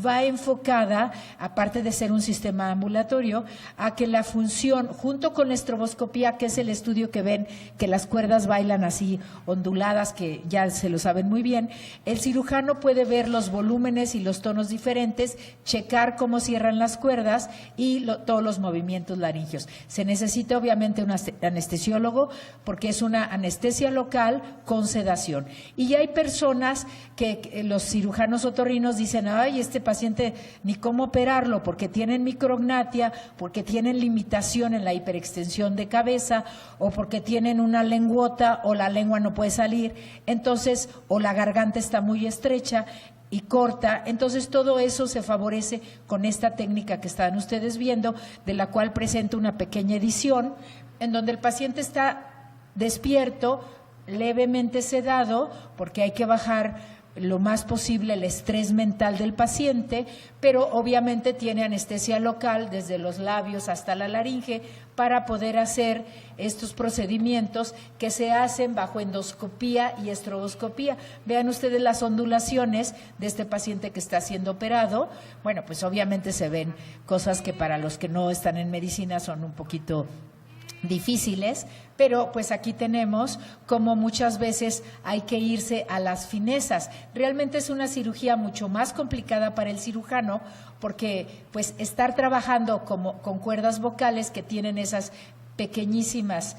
va enfocada, aparte de ser un sistema ambulatorio, a que la función, junto con la estroboscopía, que es el estudio que ven que las cuerdas bailan así onduladas, que ya se lo saben muy bien, el cirujano puede ver los volúmenes y los tonos diferentes, checar cómo cierran las cuerdas y todos los movimientos laringeos. Se necesita obviamente un anestesiólogo, porque es una anestesia local con sedación. Y ya hay personas que los cirujanos otorrinos dicen, ay, este paciente ni cómo operarlo, porque tienen micrognatia, porque tienen limitación en la hiperextensión de cabeza, o porque tienen una lengüota, o la lengua no puede salir, entonces, o la garganta está muy estrecha y corta. Entonces todo eso se favorece con esta técnica que están ustedes viendo, de la cual presento una pequeña edición en donde el paciente está despierto, levemente sedado, porque hay que bajar lo más posible el estrés mental del paciente, pero obviamente tiene anestesia local desde los labios hasta la laringe para poder hacer estos procedimientos que se hacen bajo endoscopía y estroboscopía. Vean ustedes las ondulaciones de este paciente que está siendo operado. Bueno, pues obviamente se ven cosas que para los que no están en medicina son un poquito difíciles, pero pues aquí tenemos como muchas veces hay que irse a las finezas. Realmente es una cirugía mucho más complicada para el cirujano porque pues estar trabajando con cuerdas vocales que tienen esas pequeñísimas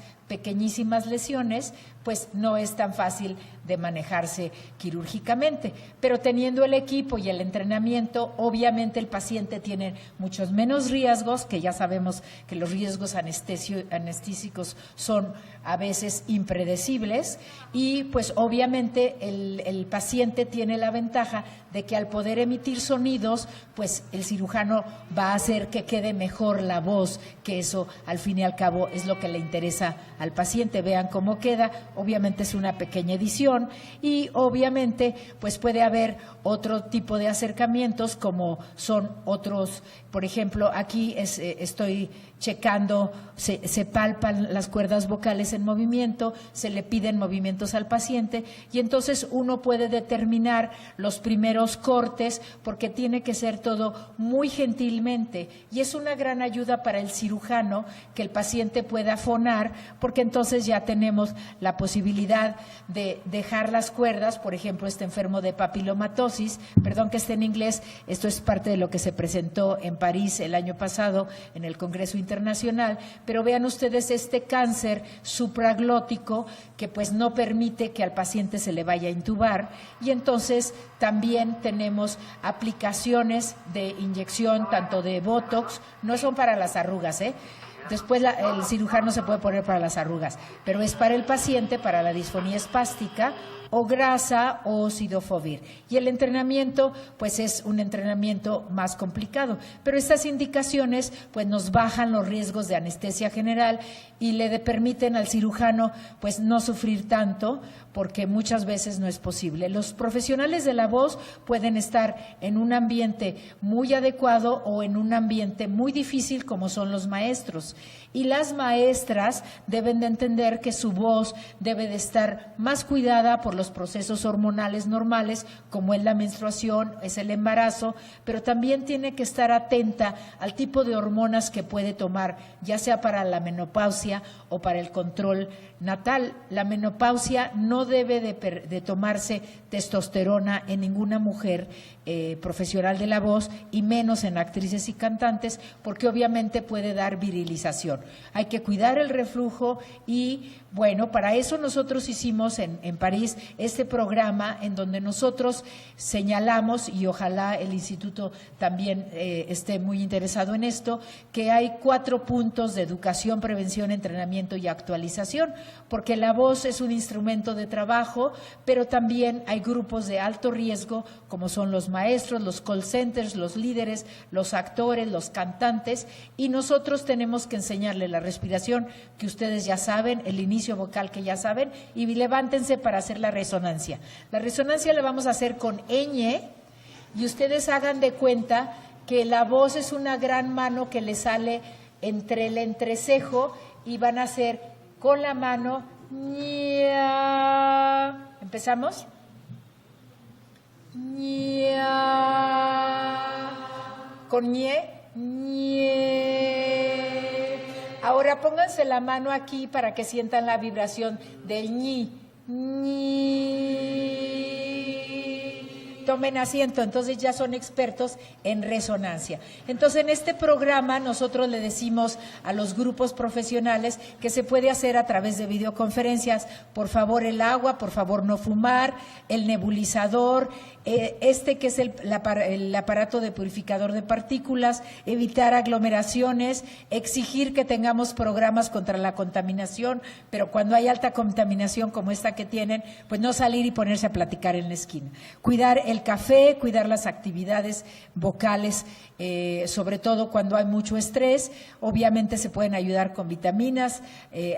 lesiones, pues no es tan fácil de manejarse quirúrgicamente. Pero teniendo el equipo y el entrenamiento, obviamente el paciente tiene muchos menos riesgos, que ya sabemos que los riesgos anestésicos son a veces impredecibles, y pues obviamente el paciente tiene la ventaja de que al poder emitir sonidos, pues el cirujano va a hacer que quede mejor la voz, que eso al fin y al cabo es lo que le interesa al paciente. Vean cómo queda, obviamente es una pequeña edición y obviamente pues puede haber otro tipo de acercamientos como son otros, por ejemplo, aquí estoy checando, se palpan las cuerdas vocales en movimiento, se le piden movimientos al paciente y entonces uno puede determinar los primeros cortes porque tiene que ser todo muy gentilmente y es una gran ayuda para el cirujano que el paciente pueda fonar porque entonces ya tenemos la posibilidad de dejar las cuerdas, por ejemplo, este enfermo de papilomatosis, perdón que esté en inglés, esto es parte de lo que se presentó en París el año pasado en el Congreso Internacional, pero vean ustedes este cáncer supraglótico que pues no permite que al paciente se le vaya a intubar y entonces también tenemos aplicaciones de inyección tanto de Botox, no son para las arrugas, Después el cirujano se puede poner para las arrugas, pero es para el paciente, para la disfonía espástica o grasa o sidofovir. Y el entrenamiento, pues es un entrenamiento más complicado. Pero estas indicaciones, pues nos bajan los riesgos de anestesia general y le permiten al cirujano, pues no sufrir tanto, porque muchas veces no es posible. Los profesionales de la voz pueden estar en un ambiente muy adecuado o en un ambiente muy difícil, como son los maestros. Y las maestras deben de entender que su voz debe de estar más cuidada por los procesos hormonales normales, como es la menstruación, es el embarazo, pero también tiene que estar atenta al tipo de hormonas que puede tomar, ya sea para la menopausia o para el control natal. La menopausia no debe de tomarse testosterona en ninguna mujer profesional de la voz y menos en actrices y cantantes, porque obviamente puede dar virilización. Hay que cuidar el reflujo y bueno, para eso nosotros hicimos en París este programa en donde nosotros señalamos, y ojalá el instituto también esté muy interesado en esto, que hay 4 puntos de educación, prevención, entrenamiento y actualización, porque la voz es un instrumento de trabajo, pero también hay grupos de alto riesgo como son los maestros, los call centers, los líderes, los actores, los cantantes, y nosotros tenemos que enseñarle la respiración que ustedes ya saben, el inicio vocal que ya saben, y levántense para hacer la resonancia. La resonancia la vamos a hacer con ñ y ustedes hagan de cuenta que la voz es una gran mano que le sale entre el entrecejo y van a hacer con la mano ña. ¿Empezamos? ña. Con ñe, ñe. Ahora pónganse la mano aquí para que sientan la vibración del ñi. Tomen asiento, entonces ya son expertos en resonancia. Entonces en este programa nosotros le decimos a los grupos profesionales que se puede hacer a través de videoconferencias, por favor el agua, por favor no fumar, el nebulizador, que es el aparato de purificador de partículas, evitar aglomeraciones, exigir que tengamos programas contra la contaminación, pero cuando hay alta contaminación como esta que tienen, pues no salir y ponerse a platicar en la esquina. Cuidar el café, cuidar las actividades vocales, sobre todo cuando hay mucho estrés. Obviamente se pueden ayudar con vitaminas,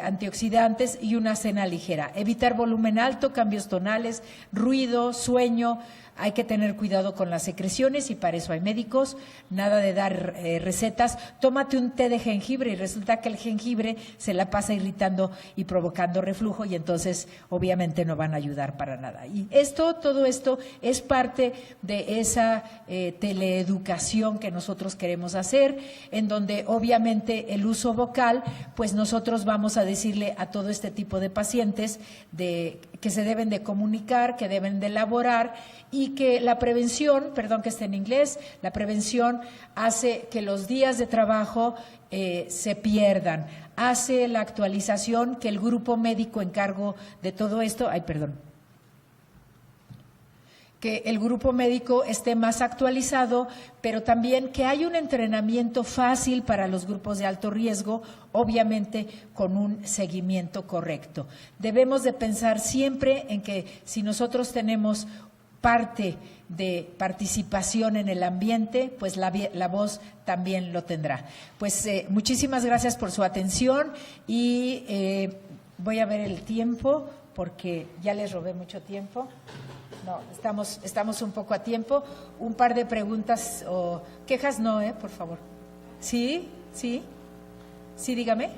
antioxidantes y una cena ligera. Evitar volumen alto, cambios tonales, ruido, sueño. hay que tener cuidado con las secreciones y para eso hay médicos, nada de dar recetas. Tómate un té de jengibre y resulta que el jengibre se la pasa irritando y provocando reflujo y entonces obviamente no van a ayudar para nada. Y todo esto es parte de esa teleeducación que nosotros queremos hacer, en donde obviamente el uso vocal, pues nosotros vamos a decirle a todo este tipo de pacientes que se deben de comunicar, que deben de elaborar y que la prevención, perdón que esté en inglés, la prevención hace que los días de trabajo se pierdan, hace la actualización que el grupo médico en cargo de todo esto, que el grupo médico esté más actualizado, pero también que haya un entrenamiento fácil para los grupos de alto riesgo, obviamente con un seguimiento correcto. Debemos de pensar siempre en que si nosotros tenemos parte de participación en el ambiente, pues la voz también lo tendrá. Pues muchísimas gracias por su atención y voy a ver el tiempo porque ya les robé mucho tiempo. No, estamos un poco a tiempo. Un par de preguntas o quejas no, por favor. Sí, dígame.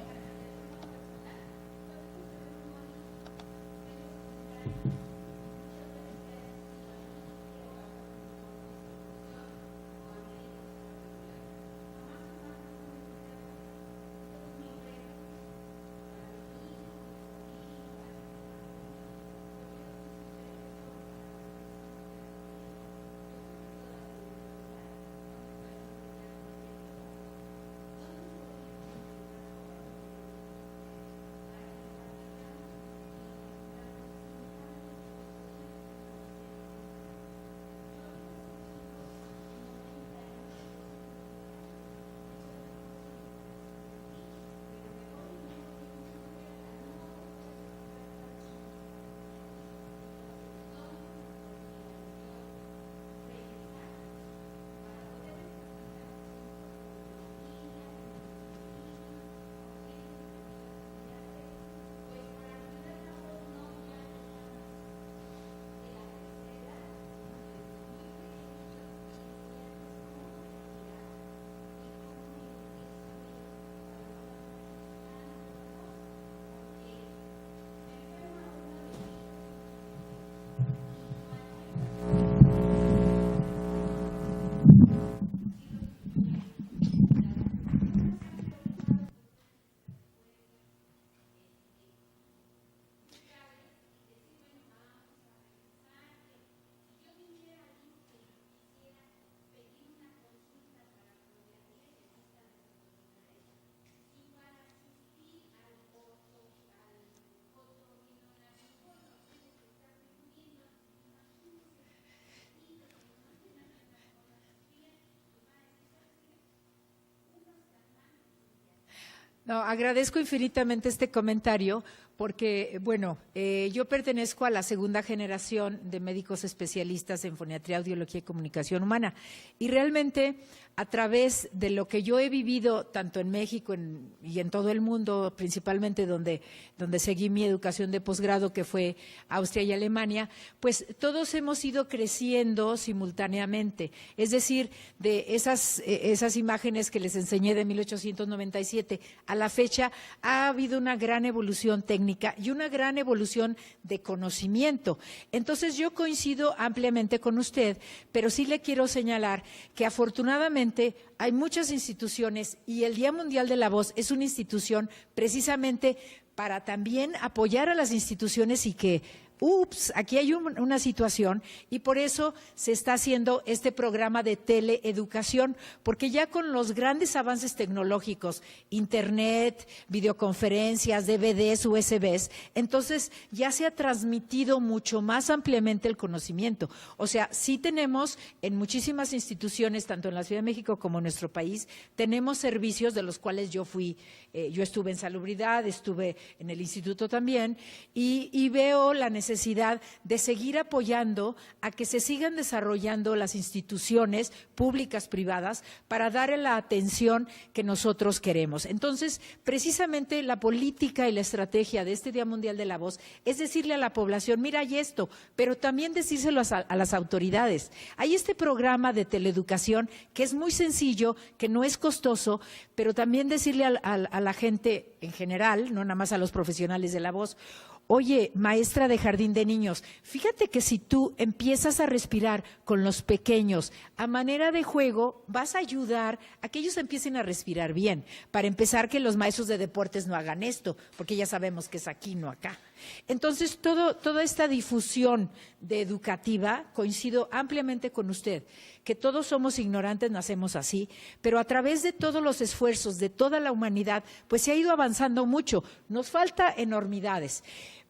No, agradezco infinitamente este comentario porque, bueno, yo pertenezco a la segunda generación de médicos especialistas en foniatría, audiología y comunicación humana y realmente a través de lo que yo he vivido tanto en México y en todo el mundo, principalmente donde seguí mi educación de posgrado, que fue Austria y Alemania, pues todos hemos ido creciendo simultáneamente. Es decir, de esas imágenes que les enseñé de 1897 a la fecha, ha habido una gran evolución técnica y una gran evolución de conocimiento. Entonces, yo coincido ampliamente con usted, pero sí le quiero señalar que afortunadamente hay muchas instituciones y el Día Mundial de la Voz es una institución precisamente para también apoyar a las instituciones y que aquí hay una situación y por eso se está haciendo este programa de teleeducación, porque ya con los grandes avances tecnológicos, internet, videoconferencias, DVDs, USBs, entonces ya se ha transmitido mucho más ampliamente el conocimiento. O sea, sí tenemos en muchísimas instituciones, tanto en la Ciudad de México como en nuestro país, tenemos servicios de los cuales yo estuve en salubridad, estuve en el instituto también y veo la necesidad necesidad de seguir apoyando a que se sigan desarrollando las instituciones públicas, privadas, para dar la atención que nosotros queremos. Entonces, precisamente la política y la estrategia de este Día Mundial de la Voz es decirle a la población, mira, hay esto, pero también decírselo a las autoridades. Hay este programa de teleeducación que es muy sencillo, que no es costoso, pero también decirle a la gente en general, no nada más a los profesionales de la voz, oye, maestra de jardín de niños, fíjate que si tú empiezas a respirar con los pequeños a manera de juego, vas a ayudar a que ellos empiecen a respirar bien. Para empezar, que los maestros de deportes no hagan esto, porque ya sabemos que es aquí, no acá. Entonces, toda esta difusión de educativa, coincido ampliamente con usted, que todos somos ignorantes, nacemos así, pero a través de todos los esfuerzos de toda la humanidad, pues se ha ido avanzando mucho. Nos falta enormidades.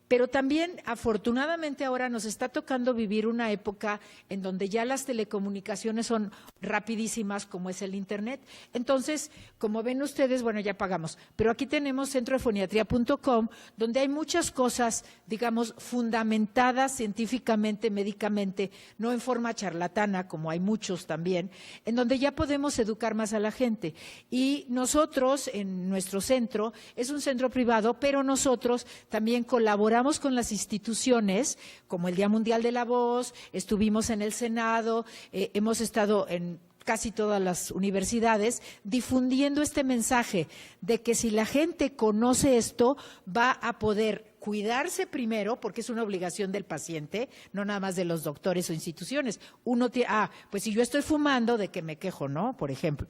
Pero también, afortunadamente, ahora nos está tocando vivir una época en donde ya las telecomunicaciones son rapidísimas, como es el Internet. Entonces, como ven ustedes, bueno, ya pagamos, pero aquí tenemos centrodefoniatría.com, donde hay muchas cosas, digamos, fundamentadas científicamente, médicamente, no en forma charlatana, como hay muchos también, en donde ya podemos educar más a la gente. Y nosotros, en nuestro centro, es un centro privado, pero nosotros también colaboramos con las instituciones, como el Día Mundial de la Voz, estuvimos en el Senado, hemos estado en casi todas las universidades, difundiendo este mensaje de que si la gente conoce esto, va a poder cuidarse primero, porque es una obligación del paciente, no nada más de los doctores o instituciones. Uno tiene, pues si yo estoy fumando, ¿de qué me quejo, no? Por ejemplo.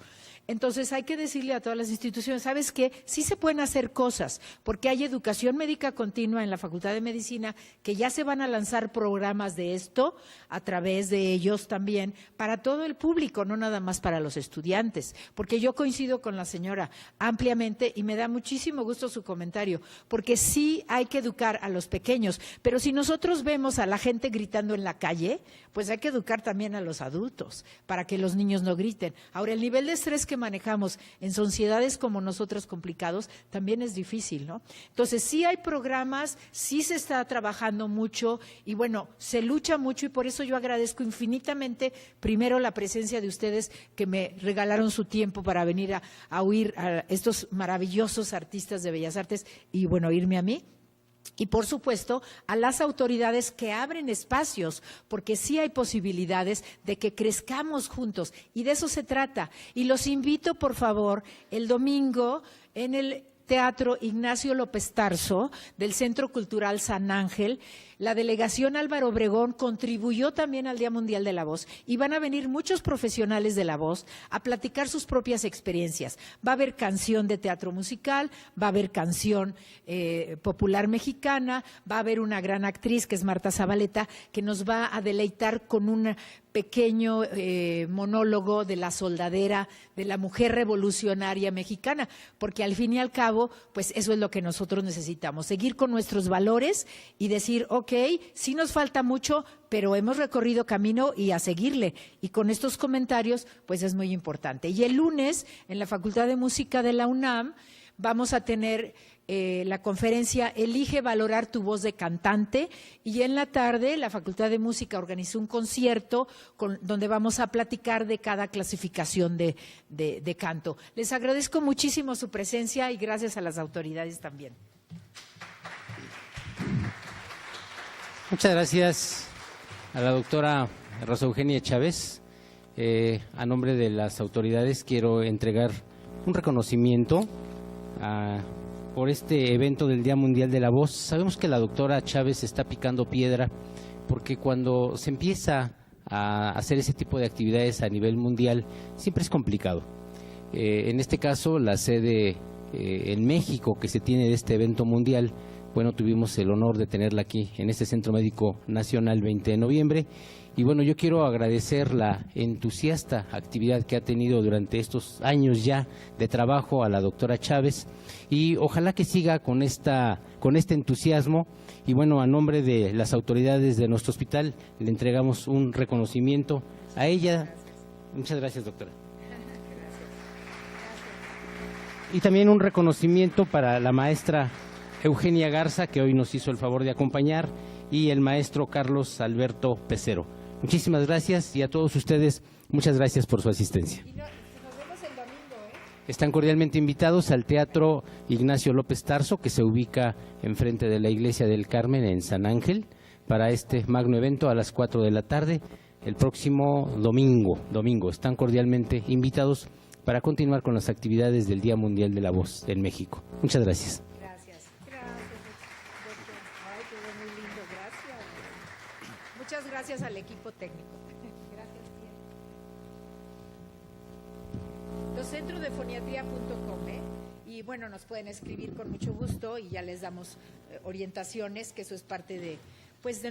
Entonces hay que decirle a todas las instituciones, ¿sabes qué? Sí se pueden hacer cosas, porque hay educación médica continua en la Facultad de Medicina, que ya se van a lanzar programas de esto, a través de ellos también, para todo el público, no nada más para los estudiantes, porque yo coincido con la señora ampliamente y me da muchísimo gusto su comentario, porque sí hay que educar a los pequeños, pero si nosotros vemos a la gente gritando en la calle, pues hay que educar también a los adultos, para que los niños no griten. Ahora, el nivel de estrés que manejamos en sociedades como nosotros complicados, también es difícil, ¿no? Entonces, sí hay programas, sí se está trabajando mucho y bueno, se lucha mucho y por eso yo agradezco infinitamente, primero la presencia de ustedes que me regalaron su tiempo para venir a oír a estos maravillosos artistas de Bellas Artes y bueno, oírme a mí. Y, por supuesto, a las autoridades que abren espacios, porque sí hay posibilidades de que crezcamos juntos, y de eso se trata. Y los invito, por favor, el domingo en el Teatro Ignacio López Tarso del Centro Cultural San Ángel. La delegación Álvaro Obregón contribuyó también al Día Mundial de la Voz y van a venir muchos profesionales de la voz a platicar sus propias experiencias. Va a haber canción de teatro musical, va a haber canción popular mexicana, va a haber una gran actriz que es Marta Zabaleta que nos va a deleitar con un pequeño monólogo de la soldadera, de la mujer revolucionaria mexicana, porque al fin y al cabo, pues eso es lo que nosotros necesitamos, seguir con nuestros valores y decir, ok, sí nos falta mucho, pero hemos recorrido camino y a seguirle. Y con estos comentarios, pues es muy importante. Y el lunes, en la Facultad de Música de la UNAM, vamos a tener la conferencia Elige valorar tu voz de cantante y en la tarde la Facultad de Música organizó un concierto donde vamos a platicar de cada clasificación de canto. Les agradezco muchísimo su presencia y gracias a las autoridades también. Muchas gracias a la doctora Rosa Eugenia Chávez. A nombre de las autoridades quiero entregar un reconocimiento por este evento del Día Mundial de la Voz. Sabemos que la doctora Chávez está picando piedra porque cuando se empieza a hacer ese tipo de actividades a nivel mundial siempre es complicado. En este caso, la sede en México que se tiene de este evento mundial, bueno, tuvimos el honor de tenerla aquí en este Centro Médico Nacional 20 de noviembre. Y bueno, yo quiero agradecer la entusiasta actividad que ha tenido durante estos años ya de trabajo a la doctora Chávez y ojalá que siga con este entusiasmo. Y bueno, a nombre de las autoridades de nuestro hospital le entregamos un reconocimiento a ella. Muchas gracias, doctora. Y también un reconocimiento para la maestra Eugenia Garza, que hoy nos hizo el favor de acompañar, y el maestro Carlos Alberto Pecero. Muchísimas gracias y a todos ustedes, muchas gracias por su asistencia. Y nos vemos el domingo, ¿eh? Están cordialmente invitados al Teatro Ignacio López Tarso, que se ubica enfrente de la Iglesia del Carmen en San Ángel, para este magno evento a las 4 de la tarde, el próximo domingo. Están cordialmente invitados para continuar con las actividades del Día Mundial de la Voz en México. Muchas gracias. Gracias. Doctor. Ay, quedó muy lindo, gracias. Muchas gracias al equipo técnico. Gracias, bien. Los centros de foniatría.com, y bueno, nos pueden escribir con mucho gusto y ya les damos orientaciones, que eso es parte de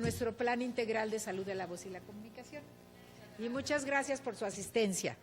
nuestro plan integral de salud de la voz y la comunicación. Y muchas gracias por su asistencia.